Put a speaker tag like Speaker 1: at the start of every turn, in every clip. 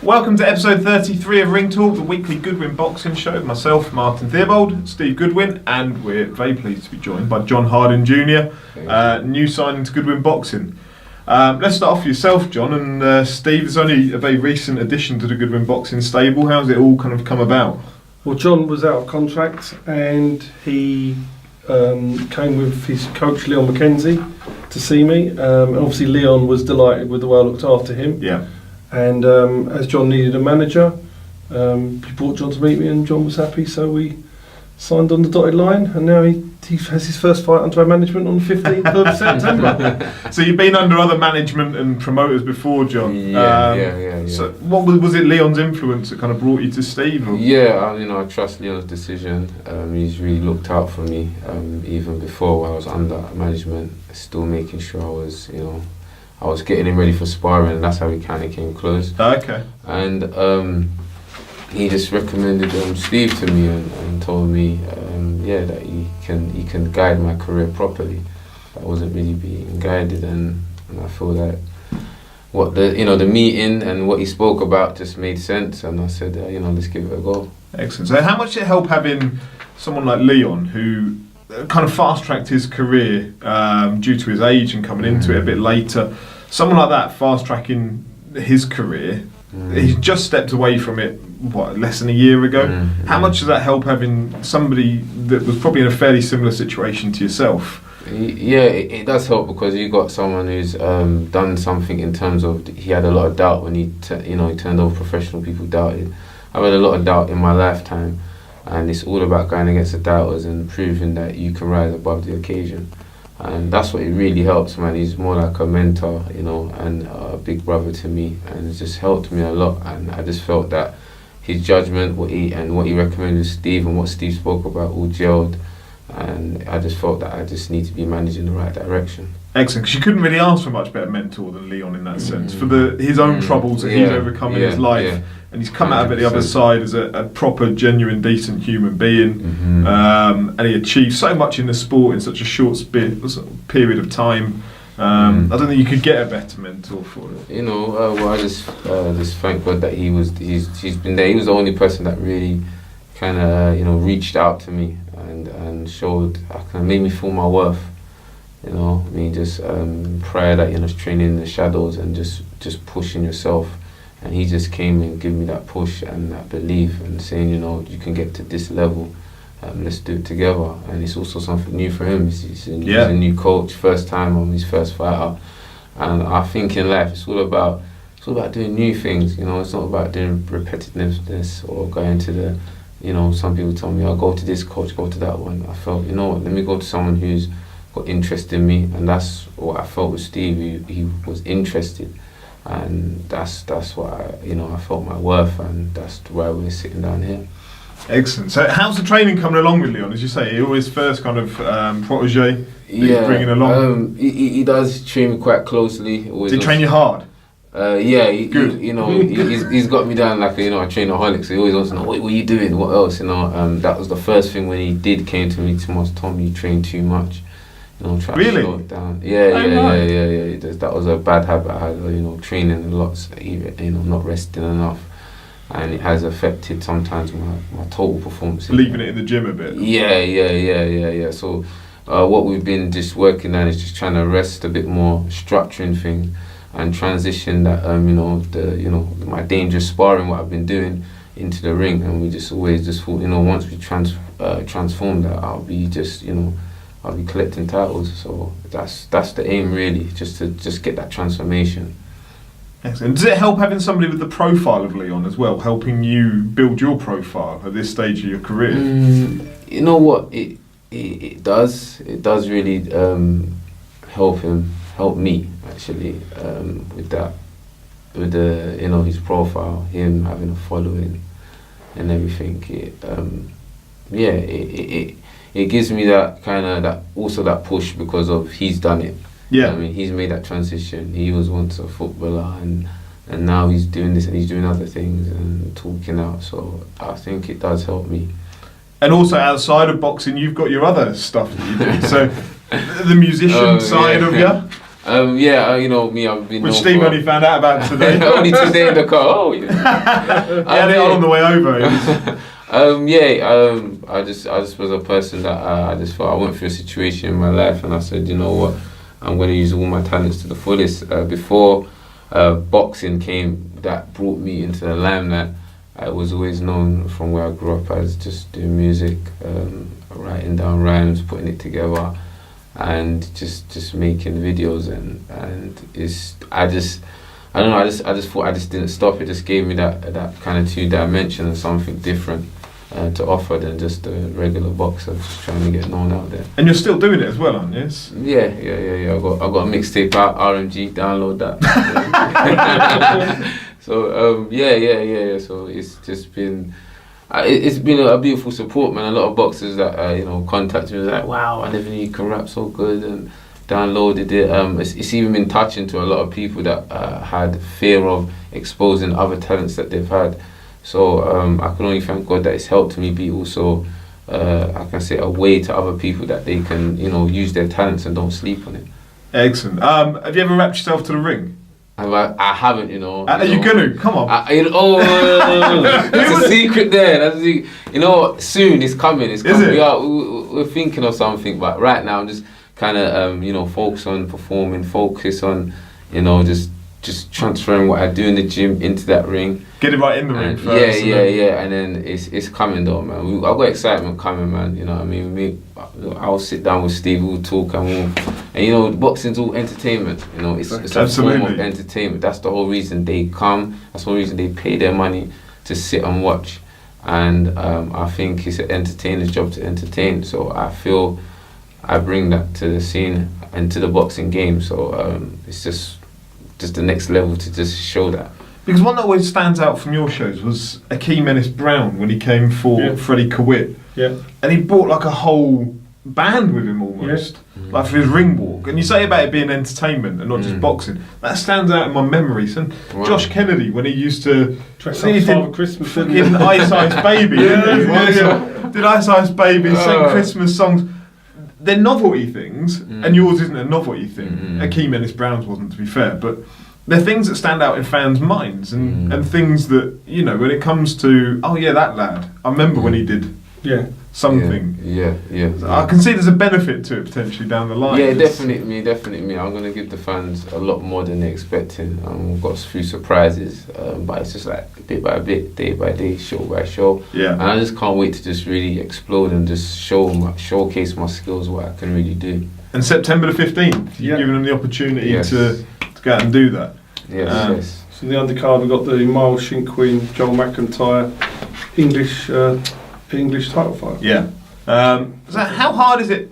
Speaker 1: Welcome to episode 33 of Ring Talk, the weekly Goodwin Boxing show with myself, Martin Theobald, Steve Goodwin, and we're very pleased to be joined by John Harding Jr., new signing to Goodwin Boxing. Let's start off with yourself, John, and Steve. It's only a very recent addition to the Goodwin Boxing stable. How's it all kind of come about?
Speaker 2: Well, John was out of contract and he came with his coach Leon McKenzie to see me, and obviously Leon was delighted with the way I looked after him.
Speaker 1: Yeah.
Speaker 2: And as John needed a manager, he brought John to meet me, and John was happy, so we signed on the dotted line, and now he has his first fight under our management on the 15th of September.
Speaker 1: So you've been under other management and promoters before, John.
Speaker 2: Yeah.
Speaker 1: So what was it Leon's influence that kind of brought you to Steve? Or?
Speaker 3: Yeah, I trust Leon's decision. He's really looked out for me, even before when I was under management, still making sure I was getting him ready for sparring, and that's how we kind of came close.
Speaker 1: Okay.
Speaker 3: And he just recommended Steve to me and told me, that he can guide my career properly. I wasn't really being guided, and I feel that what the meeting and what he spoke about just made sense, and I said, let's give it a go.
Speaker 1: Excellent. So how much did it help having someone like Leon who kind of fast-tracked his career due to his age and coming into it a bit later? Someone like that fast-tracking his career, he's just stepped away from it, less than a year ago? How much does that help having somebody that was probably in a fairly similar situation to yourself?
Speaker 3: Yeah, it does help, because you got someone who's done something in terms of, he had a lot of doubt when he turned over professional. People doubted. I've had a lot of doubt in my lifetime, and it's all about going against the doubters and proving that you can rise above the occasion. And that's what it really helps, man. He's more like a mentor, and a big brother to me, and it's just helped me a lot. And I just felt that his judgment, what he recommended to Steve and what Steve spoke about, all gelled. And I just felt that I just need to be managed in the right direction.
Speaker 1: Excellent, because you couldn't really ask for a much better mentor than Leon in that sense, for his own troubles that he's overcome in his life, and he's come out of it the other side as a proper, genuine, decent human being, and he achieved so much in the sport in such a short period of time. I don't think you could get a better mentor for it.
Speaker 3: I just thank God that he's been there. He was the only person that really kind of reached out to me and showed, made me feel my worth. Just prayer that training in the shadows and just pushing yourself, and he just came and gave me that push and that belief and saying, you can get to this level, let's do it together. And it's also something new for him. He's a new coach, first time on his first fighter, and I think in life it's all about doing new things. It's not about doing repetitiveness or going to the some people tell me, I'll go to this coach, go to that one. I felt, let me go to someone who's got interest in me, and that's what I felt with Steve. He was interested, and that's what I felt my worth, and that's why we're sitting down here.
Speaker 1: Excellent. So how's the training coming along with Leon? As you say, he always first kind of protege he's bringing along.
Speaker 3: He does train me quite closely.
Speaker 1: Does he train you hard?
Speaker 3: Good. He's got me down like a trainaholic, so he always wants to know, what are you doing, what else, that was the first thing when he came to me. Tomas told me you train too much, try to slow it down. Yeah. That was a bad habit I had, training a lot, not resting enough, and it has affected sometimes my total performance.
Speaker 1: Leaving it in the gym a bit.
Speaker 3: Yeah. So what we've been just working on is just trying to rest a bit more, structuring things, and transition that my dangerous sparring, what I've been doing, into the ring. And we just always just thought, once we transform that, I'll be collecting titles. So that's the aim, really, just to get that transformation.
Speaker 1: Excellent. Does it help having somebody with the profile of Leon as well, helping you build your profile at this stage of your career?
Speaker 3: You know what, it does really help me actually, with the his profile, him having a following and everything. It gives me that kind of that push, because of he's done it. He's made that transition. He was once a footballer, and now he's doing this, and he's doing other things and talking out. So I think it does help me.
Speaker 1: And also outside of boxing, you've got your other stuff that you do. So the musician side of you.
Speaker 3: You know me, I've been.
Speaker 1: Which Steve only found out about today.
Speaker 3: Only today in the car. Oh, yeah.
Speaker 1: He had it on the way over.
Speaker 3: I just was a person that I just thought I went through a situation in my life, and I said, you know what, I'm going to use all my talents to the fullest. Before boxing came, that brought me into the limelight. I was always known from where I grew up as just doing music, writing down rhymes, putting it together, and just making videos. And I just thought I just didn't stop. It just gave me that kind of 2-dimension and something different to offer than just a regular boxer, just trying to get known out there.
Speaker 1: And you're still doing it as well, aren't you?
Speaker 3: Yeah. I got a mixtape out, RMG, download that. So So it's just been. It's been a beautiful support, man. A lot of boxers that contact me was like, wow, I never knew you can rap so good, and downloaded it. It's even been touching to a lot of people that had fear of exposing other talents that they've had. So I can only thank God that it's helped me be also, I can say, a way to other people that they can, use their talents and don't sleep on it.
Speaker 1: Excellent. Have you ever rapped yourself to the ring?
Speaker 3: I haven't,
Speaker 1: Are you gonna? Come on.
Speaker 3: There's a secret there. Soon it's coming. It's coming.
Speaker 1: Is it?
Speaker 3: We're thinking of something, but right now I'm just kind of, focus on performing, focus on, just transferring what I do in the gym into that ring.
Speaker 1: Get it right in the ring first.
Speaker 3: Yeah. And then it's coming though, man. I've got excitement coming, man. You know what I mean? I'll sit down with Steve, we'll talk, and boxing's all entertainment. It's a form of entertainment. That's the whole reason they come. That's the whole reason they pay their money to sit and watch. And I think it's an entertainer's job to entertain. So I feel I bring that to the scene and to the boxing game. So it's just the next level to just show that.
Speaker 1: Because one that always stands out from your shows was Akeem Ennis-Brown when he came for Freddie Kawit.
Speaker 2: Yeah.
Speaker 1: And he brought like a whole band with him almost, like for his ring walk. And you say about it being entertainment and not just boxing. That stands out in my memories. And Josh Kennedy, when he used to
Speaker 2: dress up Father Christmas,
Speaker 1: fucking Ice Ice Baby. Did Ice Ice Baby, sang Christmas songs. They're novelty things, and yours isn't a novelty thing. Akeem Ennis-Brown's wasn't, to be fair, but they're things that stand out in fans' minds, and things that, when it comes to, that lad, I remember when he did something.
Speaker 3: Yeah.
Speaker 1: I can see there's a benefit to it potentially down the line.
Speaker 3: Yeah, definitely. I'm going to give the fans a lot more than they're expecting. We've got a few surprises, but it's just like bit by bit, day by day, show by show. Yeah. And I just can't wait to just really explode and just showcase my skills, what I can really do.
Speaker 1: And September the 15th, you're giving them the opportunity to go out and do that.
Speaker 3: Yes.
Speaker 2: So in the undercard we've got the Miles Shinkwin, Joel McIntyre, English title fight.
Speaker 1: Yeah. So how hard is it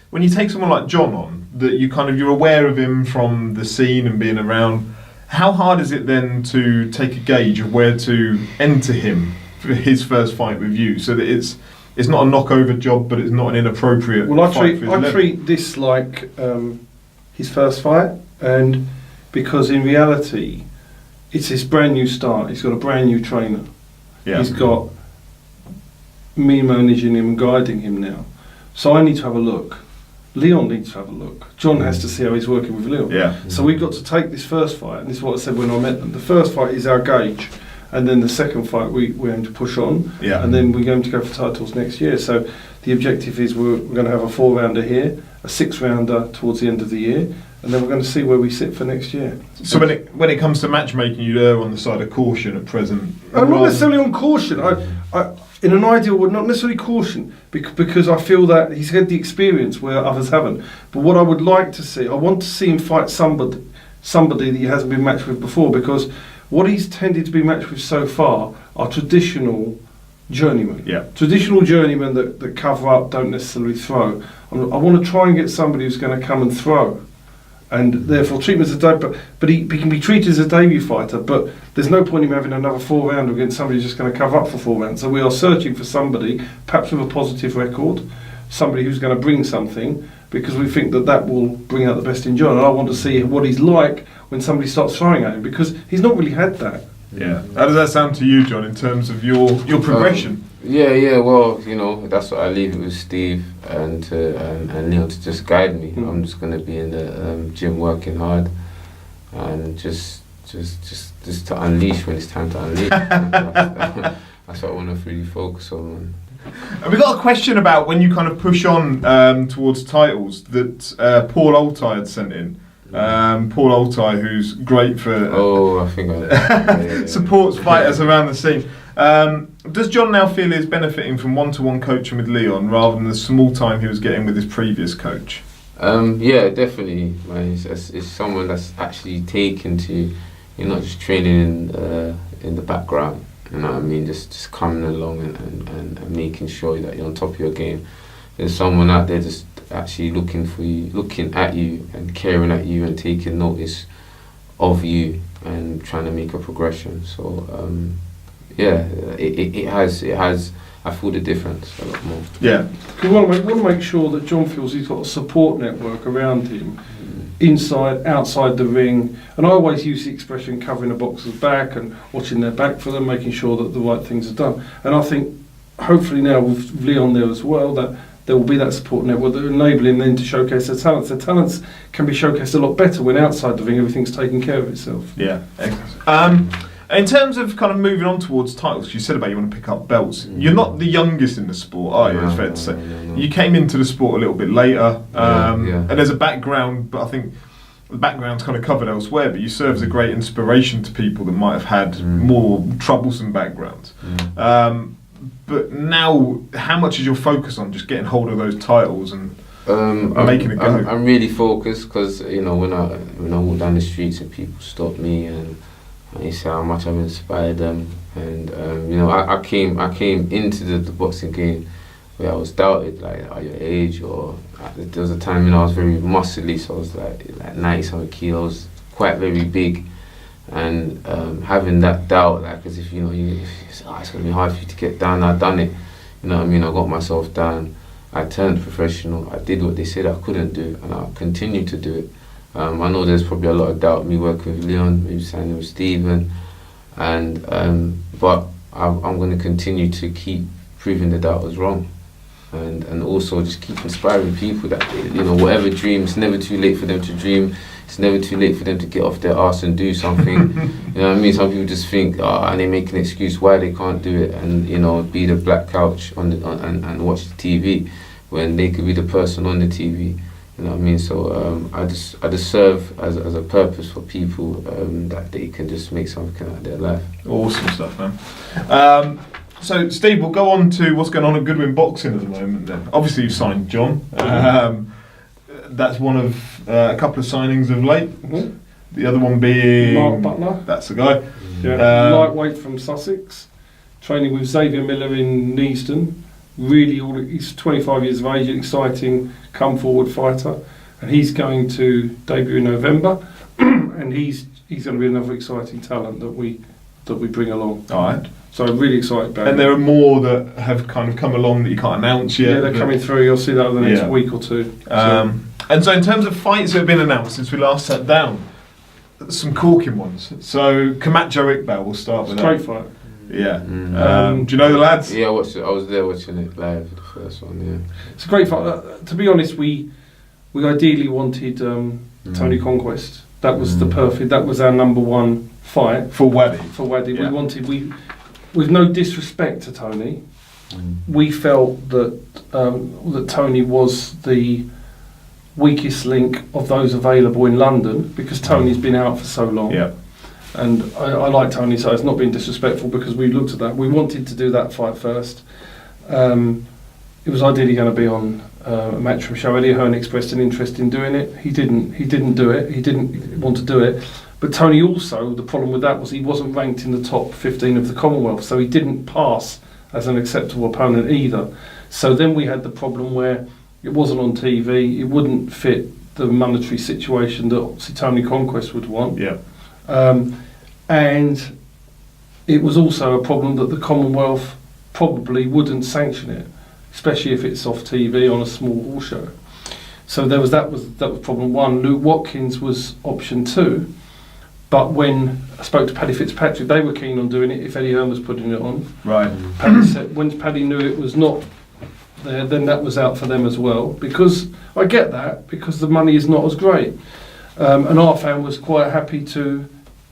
Speaker 1: when you take someone like John on, that you're aware of him from the scene and being around? How hard is it then to take a gauge of where to enter him for his first fight with you, so that it's not a knockover job, but it's not an inappropriate fight? I
Speaker 2: treat this like his first fight, and because in reality it's his brand new start. He's got a brand new trainer. Yeah. He's got me managing him and guiding him now. So I need to have a look. Leon needs to have a look. John has to see how he's working with Leon. Yeah. So we've got to take this first fight, and this is what I said when I met them. The first fight is our gauge, and then the second fight we aim to push on, and then we're going to go for titles next year. So the objective is we're going to have a 4-rounder here, a 6-rounder towards the end of the year, and then we're going to see where we sit for next year.
Speaker 1: So when it comes to matchmaking, you'd err on the side of caution at present?
Speaker 2: Not necessarily on caution. I in an ideal world, not necessarily caution, because I feel that he's had the experience where others haven't. But what I would like to see, I want to see him fight somebody that he hasn't been matched with before, because what he's tended to be matched with so far are traditional journeymen. Yeah. Traditional journeymen that cover up, don't necessarily throw. I want to try and get somebody who's going to come and throw, and therefore treat him as a but he can be treated as a debut fighter, but there's no point in him having another 4-rounder against somebody who's just going to cover up for 4 rounds. So we are searching for somebody, perhaps with a positive record, somebody who's going to bring something, because we think that will bring out the best in John. And I want to see what he's like when somebody starts throwing at him, because he's not really had that.
Speaker 1: Yeah. How does that sound to you, John, in terms of your progression?
Speaker 3: Yeah. Well, that's what I leave it with Steve and Neil to just guide me. I'm just gonna be in the gym working hard and just to unleash when it's time to unleash. That's what I want to really focus on.
Speaker 1: And we got a question about when you kind of push on towards titles that Paul Altai had sent in. Paul Altai, who's great for
Speaker 3: I think
Speaker 1: supports fighters around the scene. Does John now feel he's benefiting from one-to-one coaching with Leon rather than the small time he was getting with his previous coach?
Speaker 3: Yeah, definitely. Man, it's someone that's actually taken to, you're not just training in the background. You know what I mean? Just coming along and making sure that you're on top of your game. There's someone out there just actually looking for you, looking at you and caring at you and taking notice of you and trying to make a progression. So it has. I feel the difference a lot more.
Speaker 1: Yeah.
Speaker 2: We want to make sure that John feels he's got a support network around him, inside, outside the ring. And I always use the expression covering a boxer's back and watching their back for them, making sure that the right things are done. And I think hopefully now with Leon there as well, that there will be that support network that will enable him then to showcase their talents. Their talents can be showcased a lot better when outside the ring everything's taken care of itself.
Speaker 1: Yeah, excellent. In terms of kind of moving on towards titles, you said about you want to pick up belts. You're not the youngest in the sport, are you? It's fair to say. No. You came into the sport a little bit later, and there's a background, but I think the background's kind of covered elsewhere. But you serve as a great inspiration to people that might have had more troublesome backgrounds. But now, how much is your focus on just getting hold of those titles and making it go?
Speaker 3: I'm really focused because when I walk down the streets and people stop me and you see how much I've inspired them, and I came into the boxing game where I was doubted, like at your age, or there was a time I was very muscly, so I was like 90-something kilos, quite very big, and having that doubt, like as if it's gonna be hard for you to get down. I've done it, you know what I mean. I got myself down. I turned professional. I did what they said I couldn't do, and I continue to do it. I know there's probably a lot of doubt me working with Leon, maybe signing with Stephen, but I'm going to continue to keep proving the doubt was wrong, and also just keep inspiring people that whatever dream, it's never too late for them to dream. It's never too late for them to get off their arse and do something. You know what I mean? Some people just think, and they make an excuse why they can't do it, and be the black couch and watch the TV when they could be the person on the TV. You know what I mean? So I just serve as a purpose for people that they can just make something out of their life.
Speaker 1: Awesome stuff, man. So Steve, we'll go on to what's going on at Goodwin Boxing at the moment then. Obviously you've signed John. That's one of a couple of signings of late. The other one being
Speaker 2: Mark Butler.
Speaker 1: That's the guy.
Speaker 2: Yeah. Lightweight from Sussex, training with Xavier Miller in Neasden. He's 25 years of age, an exciting come forward fighter, and he's going to debut in November, and he's going to be another exciting talent that we bring along.
Speaker 1: All right.
Speaker 2: So I'm really excited about it.
Speaker 1: And there are more that have kind of come along that you can't announce yet.
Speaker 2: Yeah, they're coming through. You'll see that over the next week or two.
Speaker 1: And so in terms of fights that have been announced since we last sat down, some corking ones. So Camacho Iqbal, we'll start with that.
Speaker 2: Great fight.
Speaker 1: Yeah. Do you know the lads?
Speaker 3: Yeah, I was there watching it live, the first one, yeah.
Speaker 2: It's a great fight. To be honest, we ideally wanted Tony Conquest. That was that was our number one fight.
Speaker 1: For Waddy.
Speaker 2: Yeah. With no disrespect to Tony, we felt that that Tony was the weakest link of those available in London because Tony's been out for so long.
Speaker 1: Yeah.
Speaker 2: And I like Tony, so it's not been disrespectful because we looked at that. We wanted to do that fight first. It was ideally going to be on a Matchroom show. Eddie Hearn expressed an interest in doing it. He didn't do it. He didn't want to do it. But Tony also, the problem with that was he wasn't ranked in the top 15 of the Commonwealth, so he didn't pass as an acceptable opponent either. So then we had the problem where it wasn't on TV. It wouldn't fit the monetary situation that obviously Tony Conquest would want.
Speaker 1: Yeah.
Speaker 2: And it was also a problem that the Commonwealth probably wouldn't sanction it, especially if it's off TV on a small horse show. So that was problem one. Luke Watkins was option two, But when I spoke to Paddy Fitzpatrick, they were keen on doing it if Eddie Hearn was putting it on.
Speaker 1: Right.
Speaker 2: Paddy said, when Paddy knew it was not there, then that was out for them as well. Because I get that, because the money is not as great. And our fan was quite happy to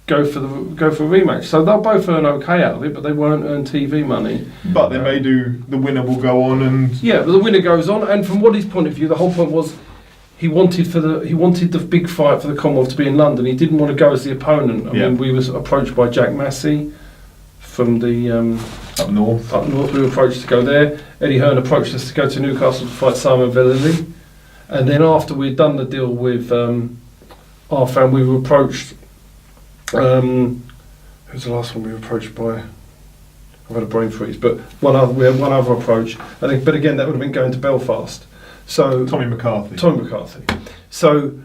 Speaker 2: go for a rematch. So they'll both earn okay out of it, but they won't earn TV money.
Speaker 1: But they may do. The winner will go on and.
Speaker 2: Yeah, but the winner goes on. And from Waddy's point of view, the whole point was he wanted the big fight for the Commonwealth to be in London. He didn't want to go as the opponent. I mean, we was approached by Jack Massey from the
Speaker 1: up north.
Speaker 2: We were approached to go there. Eddie Hearn approached us to go to Newcastle to fight Simon Vellili. And then after we'd done the deal with our fan, we were approached. Who's the last one we were approached by? I've had a brain freeze, but we had one other approach. I think, but again, that would have been going to Belfast. So
Speaker 1: Tommy McCarthy.
Speaker 2: So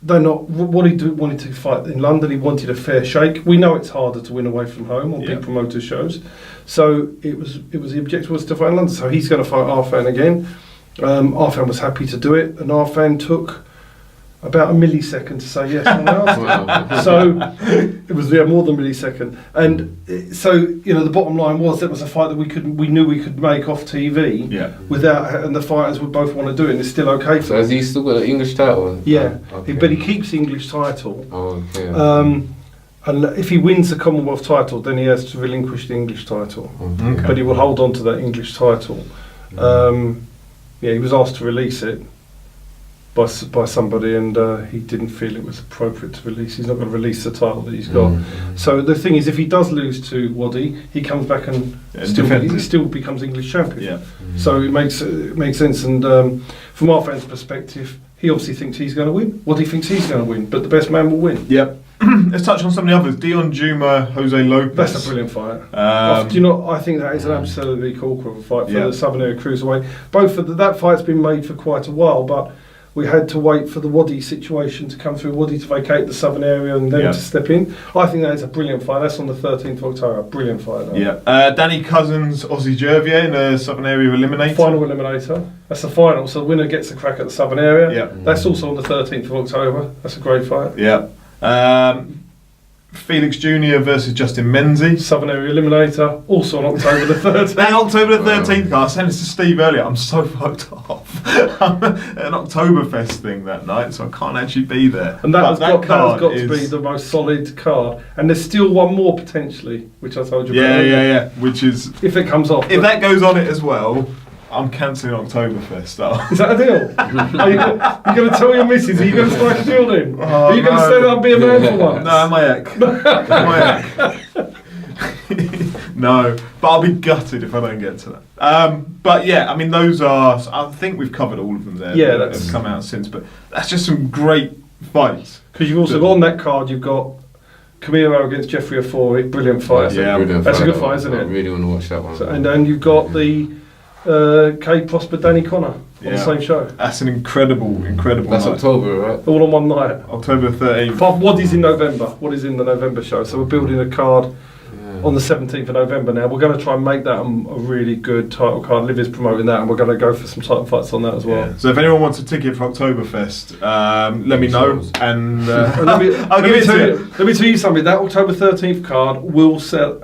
Speaker 2: they're not. What he wanted to fight in London, he wanted a fair shake. We know it's harder to win away from home on big promoter shows. So it was the objective was to fight in London. So he's going to fight Arfan again. Arfan was happy to do it, and Arfan took about a millisecond to say yes on the So it was more than a millisecond. And so, the bottom line was that was a fight that we knew we could make off TV without, and the fighters would both want to do it, and it's still okay for
Speaker 3: So has he still got an English title?
Speaker 2: Yeah,
Speaker 3: Okay.
Speaker 2: but he keeps the English title.
Speaker 3: Oh, okay.
Speaker 2: And if he wins the Commonwealth title, then he has to relinquish the English title.
Speaker 3: Okay.
Speaker 2: But he will hold on to that English title. He was asked to release it by somebody, and he didn't feel it was appropriate to release. He's not going to release the title that he's got. So the thing is, if he does lose to Waddy, he comes back and still becomes English champion.
Speaker 1: Yeah.
Speaker 2: So it makes sense. And from our fans' perspective, he obviously thinks he's going to win. Waddy thinks he's going to win, but the best man will win.
Speaker 1: Yep. Let's touch on some of the others. Dion Juma, Jose Lopez.
Speaker 2: That's a brilliant fight. I think that is an absolutely corker of a fight for the Southern Area Cruiserweight. Both of that fight's been made for quite a while, but we had to wait for the Waddy situation to come through, Waddy to vacate the Southern Area and then to step in. I think that is a brilliant fight. That's on the 13th of October. Brilliant fight.
Speaker 1: Danny Cousins, Aussie Jervier in a Southern Area eliminator.
Speaker 2: Final eliminator. That's the final. So the winner gets a crack at the Southern Area. That's also on the 13th of October. That's a great fight.
Speaker 1: Felix Jr. versus Justin Menzies.
Speaker 2: Southern Area eliminator, also on October the 13th.
Speaker 1: That October the 13th, I was saying this to Steve earlier, I'm so fucked off. An Oktoberfest thing that night, so I can't actually be there.
Speaker 2: And that has got to be the most solid card. And there's still one more potentially, which I told you about.
Speaker 1: Yeah. Which is...
Speaker 2: If it comes off.
Speaker 1: If that goes on it as well, I'm cancelling Oktoberfest.
Speaker 2: Is that a deal? Are you going to tell your missus? Are you going to strike a deal in? Are you going to stand up and be a man for once?
Speaker 1: No, I'm my No, but I'll be gutted if I don't get to that. But yeah, I mean, those are... I think we've covered all of them there.
Speaker 2: Yeah,
Speaker 1: that have come out since. But that's just some great fights.
Speaker 2: Because you've also got on that card, you've got Camilo against Jeffrey Ofori. Brilliant fight.
Speaker 3: That's
Speaker 2: a good fight, isn't it?
Speaker 3: I really want to watch that one.
Speaker 2: So, and then you've got the... Kate Prosper, Danny Connor on the same show. That's
Speaker 1: an incredible
Speaker 3: That's
Speaker 1: night.
Speaker 3: October, right?
Speaker 2: All on one night.
Speaker 1: October 13th.
Speaker 2: But Waddy's in November. Waddy's in the November show. So we're building a card on the 17th of November now. We're going to try and make that a really good title card. Liv is promoting that, and we're going to go for some title fights on that as well.
Speaker 1: Yeah. So if anyone wants a ticket for Oktoberfest, let me know, and
Speaker 2: I'll give it to you. Let me tell you something. That October 13th card will sell.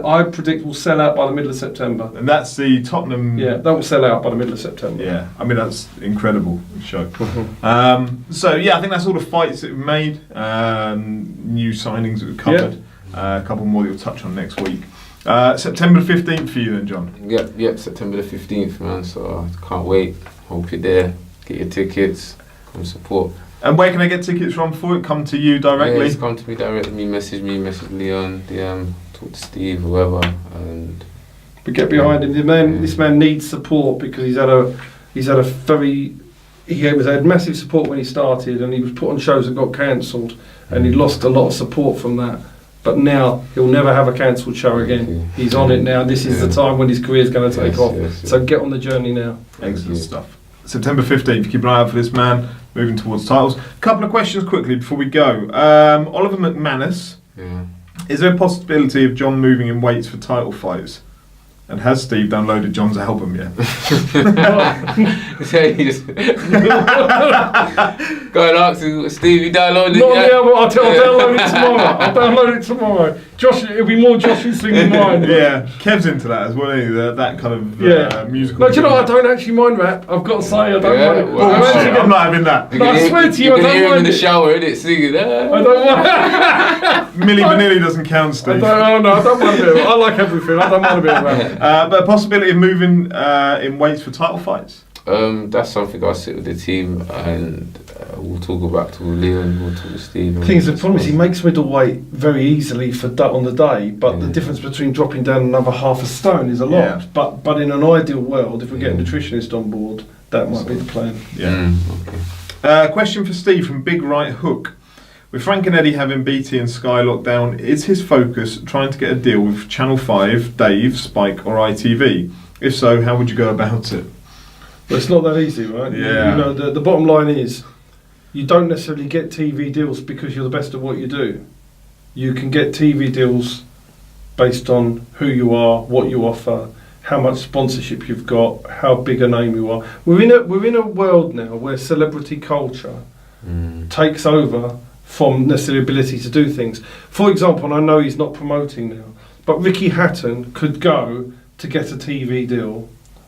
Speaker 2: I predict will sell out by the middle of September.
Speaker 1: And that's the Tottenham.
Speaker 2: Yeah, that will sell out by the middle of September.
Speaker 1: Yeah, I mean that's incredible show. So yeah, I think that's all the fights that we've made. New signings that we've covered.
Speaker 2: Yeah.
Speaker 1: A couple more that we'll touch on next week. September 15th for you then, John?
Speaker 3: Yep, September the 15th, man. So I can't wait. Hope you're there. Get your tickets. Come support.
Speaker 1: And where can I get tickets from for it? Come to you directly?
Speaker 3: Yeah, just come to me directly. Message Leon, DM, talk to Steve, whoever. And
Speaker 2: but get behind him. This man needs support because he had massive support when he started, and he was put on shows that got cancelled, and he lost a lot of support from that. But now he'll never have a cancelled show again. He's on it now. This is the time when his career is going to take off. So get on the journey now.
Speaker 1: Excellent stuff. September 15th, keep an eye out for this man moving towards titles. Couple of questions quickly before we go. Oliver McManus, is there a possibility of John moving in weights for title fights? And has Steve downloaded John's album yet?
Speaker 3: So he just go and ask him, Steve, you downloaded it?
Speaker 2: Not
Speaker 3: yet?
Speaker 2: the album. I'll download it tomorrow. I'll download it tomorrow. Josh, it'll be more Josh's thing than mine.
Speaker 1: Yeah, Kev's into that as well. Isn't he? That kind of musical.
Speaker 2: No, do you know what? I don't actually mind rap. I've got to say, I don't mind it.
Speaker 3: Well,
Speaker 1: I'm not having that.
Speaker 2: No, I swear to you,
Speaker 3: you
Speaker 2: I
Speaker 3: can
Speaker 2: don't
Speaker 3: hear him
Speaker 2: mind
Speaker 3: in the
Speaker 2: it.
Speaker 3: shower, innit, singing.
Speaker 2: I don't mind.
Speaker 1: Milli Vanilli doesn't count, Steve.
Speaker 2: I don't mind a bit. I like everything. I don't mind a bit of rap.
Speaker 1: But a possibility of moving in weights for title fights?
Speaker 3: That's something I'll sit with the team and we'll talk about to Leon, we'll talk to Steve.
Speaker 2: The thing is, the problem is he makes middleweight very easily on the day, but the difference between dropping down another half a stone is a lot.
Speaker 1: Yeah.
Speaker 2: But in an ideal world, if we get a nutritionist on board, that might be the plan.
Speaker 1: Yeah.
Speaker 3: Okay.
Speaker 1: Question for Steve from Big Right Hook. With Frank and Eddie having BT and Sky locked down, is his focus trying to get a deal with Channel 5, Dave, Spike or ITV? If so, how would you go about it?
Speaker 2: But it's not that easy, right?
Speaker 1: Yeah.
Speaker 2: You know, the bottom line is, you don't necessarily get TV deals because you're the best at what you do. You can get TV deals based on who you are, what you offer, how much sponsorship you've got, how big a name you are. We're in a world now where celebrity culture takes over from necessarily ability to do things. For example, and I know he's not promoting now, but Ricky Hatton could go to get a TV deal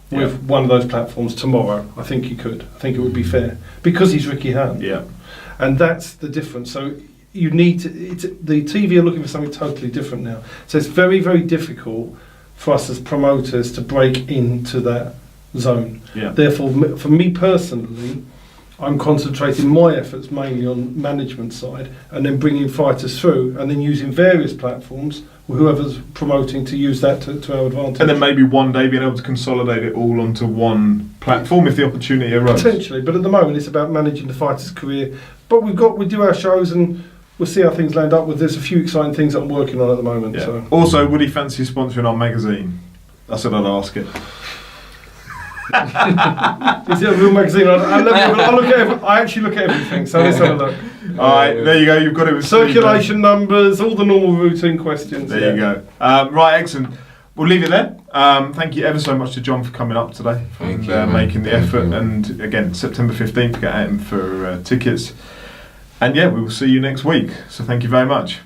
Speaker 2: with one of those platforms tomorrow. I think he could. I think it would be fair because he's Ricky Hatton.
Speaker 1: Yeah.
Speaker 2: And that's the difference. So you need to, the TV are looking for something totally different now. So it's very, very difficult for us as promoters to break into that zone.
Speaker 1: Yeah.
Speaker 2: Therefore, for me personally, I'm concentrating my efforts mainly on management side and then bringing fighters through and then using various platforms, whoever's promoting, to use that to our advantage.
Speaker 1: And then maybe one day being able to consolidate it all onto one platform if the opportunity arose.
Speaker 2: Potentially, but at the moment it's about managing the fighter's career. But we do our shows and we'll see how things land up with. There's a few exciting things that I'm working on at the moment.
Speaker 1: Yeah.
Speaker 2: So.
Speaker 1: Also, would he fancy sponsoring our magazine? I said I'd ask it.
Speaker 2: Is it a real magazine? I actually look at everything, so let's have a look.
Speaker 1: Alright, there you go, you've got it with
Speaker 2: Circulation numbers, all the normal routine questions.
Speaker 1: There you go. Right, excellent. We'll leave it there. Thank you ever so much to John for coming up today and making the effort. And again, September 15th, get at him for tickets. And yeah, we will see you next week. So thank you very much.